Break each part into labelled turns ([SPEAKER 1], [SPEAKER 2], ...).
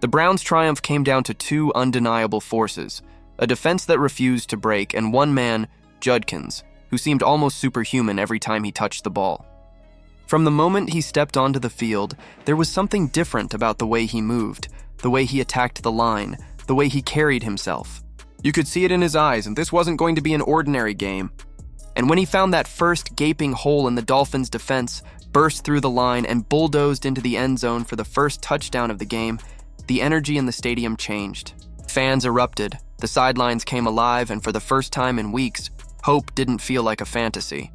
[SPEAKER 1] The Browns' triumph came down to two undeniable forces: a defense that refused to break, and one man, Judkins, who seemed almost superhuman every time he touched the ball. From the moment he stepped onto the field, there was something different about the way he moved, the way he attacked the line, the way he carried himself. You could see it in his eyes, and this wasn't going to be an ordinary game. And when he found that first gaping hole in the Dolphins' defense, burst through the line, and bulldozed into the end zone for the first touchdown of the game, the energy in the stadium changed. Fans erupted, the sidelines came alive, and for the first time in weeks, hope didn't feel like a fantasy.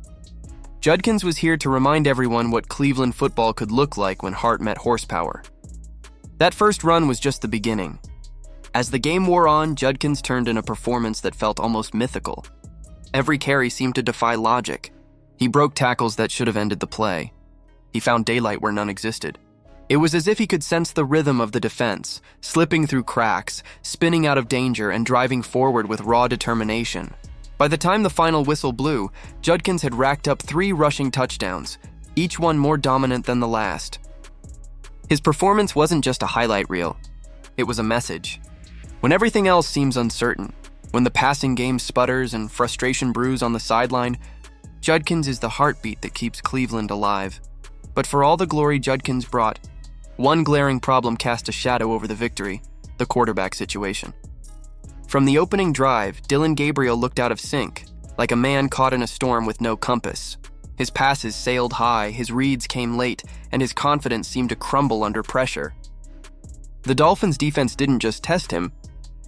[SPEAKER 1] Judkins was here to remind everyone what Cleveland football could look like when heart met horsepower. That first run was just the beginning. As the game wore on, Judkins turned in a performance that felt almost mythical. Every carry seemed to defy logic. He broke tackles that should have ended the play. He found daylight where none existed. It was as if he could sense the rhythm of the defense, slipping through cracks, spinning out of danger, and driving forward with raw determination. By the time the final whistle blew, Judkins had racked up 3 rushing touchdowns, each one more dominant than the last. His performance wasn't just a highlight reel. It was a message. When everything else seems uncertain, when the passing game sputters and frustration brews on the sideline, Judkins is the heartbeat that keeps Cleveland alive. But for all the glory Judkins brought, one glaring problem cast a shadow over the victory: the quarterback situation. From the opening drive, Dillon Gabriel looked out of sync, like a man caught in a storm with no compass. His passes sailed high, his reads came late, and his confidence seemed to crumble under pressure. The Dolphins' defense didn't just test him,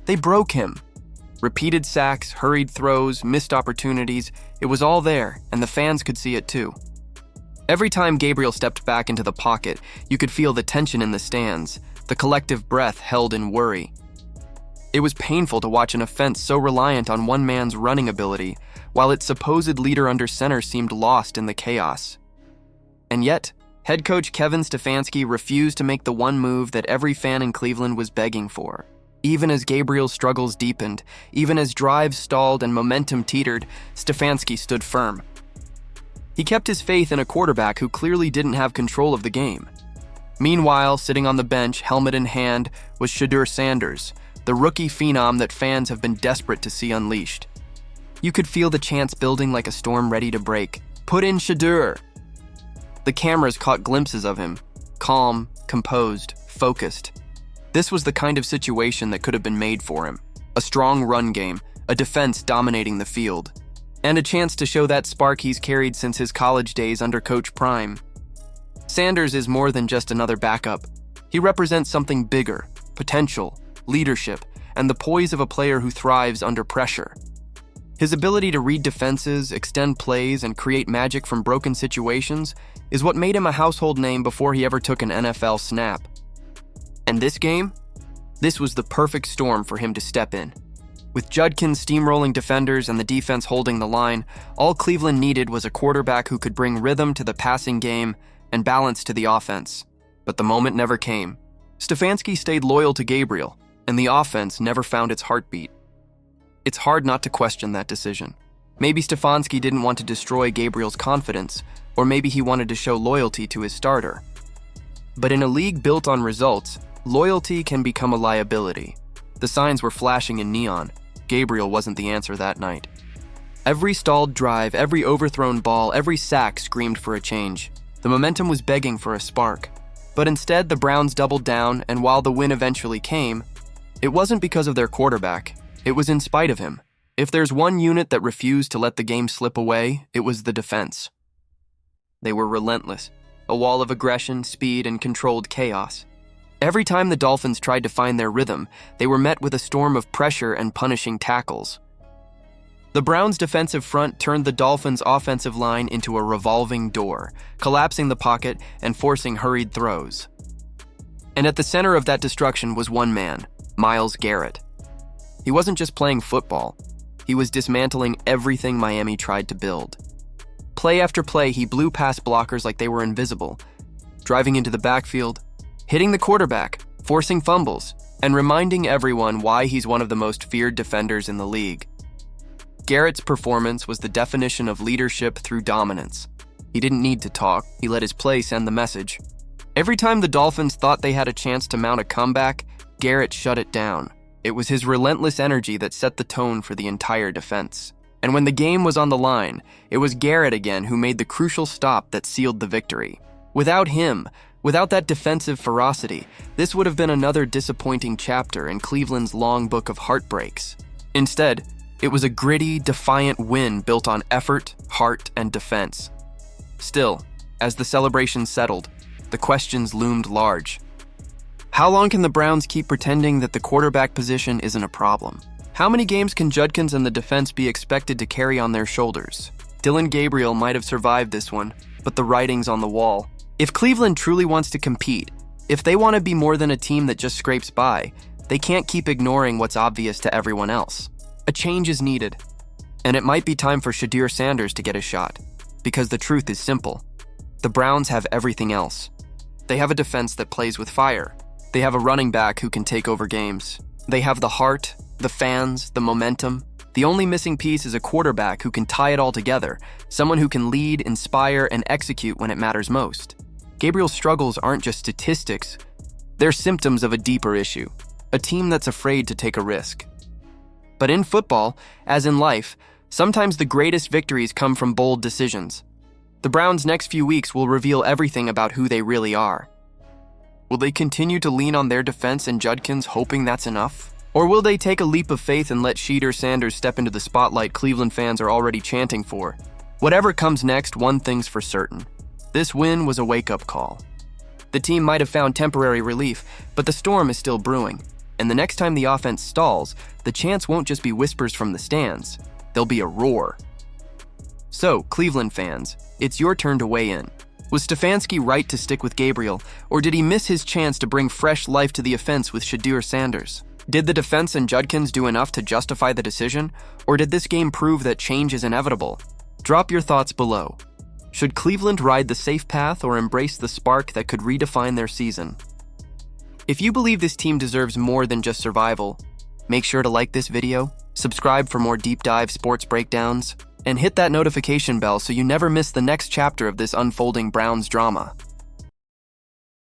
[SPEAKER 1] they broke him. Repeated sacks, hurried throws, missed opportunities, it was all there, and the fans could see it too. Every time Gabriel stepped back into the pocket, you could feel the tension in the stands, the collective breath held in worry. It was painful to watch an offense so reliant on one man's running ability, while its supposed leader under center seemed lost in the chaos. And yet, head coach Kevin Stefanski refused to make the one move that every fan in Cleveland was begging for. Even as Gabriel's struggles deepened, even as drives stalled and momentum teetered, Stefanski stood firm. He kept his faith in a quarterback who clearly didn't have control of the game. Meanwhile, sitting on the bench, helmet in hand, was Shedeur Sanders, the rookie phenom that fans have been desperate to see unleashed. You could feel the chants building like a storm ready to break. Put in Shedeur! The cameras caught glimpses of him, calm, composed, focused. This was the kind of situation that could have been made for him. A strong run game, a defense dominating the field, and a chance to show that spark he's carried since his college days under Coach Prime. Sanders is more than just another backup. He represents something bigger: potential, leadership, and the poise of a player who thrives under pressure. His ability to read defenses, extend plays, and create magic from broken situations is what made him a household name before he ever took an NFL snap. And this game? This was the perfect storm for him to step in. With Judkins steamrolling defenders and the defense holding the line, all Cleveland needed was a quarterback who could bring rhythm to the passing game and balance to the offense. But the moment never came. Stefanski stayed loyal to Gabriel, and the offense never found its heartbeat. It's hard not to question that decision. Maybe Stefanski didn't want to destroy Gabriel's confidence, or maybe he wanted to show loyalty to his starter. But in a league built on results, loyalty can become a liability. The signs were flashing in neon. Gabriel wasn't the answer that night. Every stalled drive, every overthrown ball, every sack screamed for a change. The momentum was begging for a spark. But instead, the Browns doubled down, and while the win eventually came, it wasn't because of their quarterback. It was in spite of him. If there's one unit that refused to let the game slip away, it was the defense. They were relentless, a wall of aggression, speed, and controlled chaos. Every time the Dolphins tried to find their rhythm, they were met with a storm of pressure and punishing tackles. The Browns' defensive front turned the Dolphins' offensive line into a revolving door, collapsing the pocket and forcing hurried throws. And at the center of that destruction was one man, Myles Garrett. He wasn't just playing football. He was dismantling everything Miami tried to build. Play after play, he blew past blockers like they were invisible, driving into the backfield, hitting the quarterback, forcing fumbles, and reminding everyone why he's one of the most feared defenders in the league. Garrett's performance was the definition of leadership through dominance. He didn't need to talk, he let his play send the message. Every time the Dolphins thought they had a chance to mount a comeback, Garrett shut it down. It was his relentless energy that set the tone for the entire defense. And when the game was on the line, it was Garrett again who made the crucial stop that sealed the victory. Without him, without that defensive ferocity, this would have been another disappointing chapter in Cleveland's long book of heartbreaks. Instead, it was a gritty, defiant win built on effort, heart, and defense. Still, as the celebration settled, the questions loomed large. How long can the Browns keep pretending that the quarterback position isn't a problem? How many games can Judkins and the defense be expected to carry on their shoulders? Dillon Gabriel might have survived this one, but the writing's on the wall. If Cleveland truly wants to compete, if they want to be more than a team that just scrapes by, they can't keep ignoring what's obvious to everyone else. A change is needed, and it might be time for Shedeur Sanders to get a shot, because the truth is simple. The Browns have everything else. They have a defense that plays with fire. They have a running back who can take over games. They have the heart, the fans, the momentum. The only missing piece is a quarterback who can tie it all together, someone who can lead, inspire, and execute when it matters most. Gabriel's struggles aren't just statistics. They're symptoms of a deeper issue, a team that's afraid to take a risk. But in football, as in life, sometimes the greatest victories come from bold decisions. The Browns' next few weeks will reveal everything about who they really are. Will they continue to lean on their defense and Judkins hoping that's enough? Or will they take a leap of faith and let Shedeur Sanders step into the spotlight Cleveland fans are already chanting for? Whatever comes next, one thing's for certain. This win was a wake-up call. The team might have found temporary relief, but the storm is still brewing. And the next time the offense stalls, the chants won't just be whispers from the stands. There'll be a roar. So, Cleveland fans, it's your turn to weigh in. Was Stefanski right to stick with Gabriel, or did he miss his chance to bring fresh life to the offense with Shedeur Sanders? Did the defense and Judkins do enough to justify the decision, or did this game prove that change is inevitable? Drop your thoughts below. Should Cleveland ride the safe path or embrace the spark that could redefine their season? If you believe this team deserves more than just survival, make sure to like this video, subscribe for more deep dive sports breakdowns, and hit that notification bell so you never miss the next chapter of this unfolding Browns drama.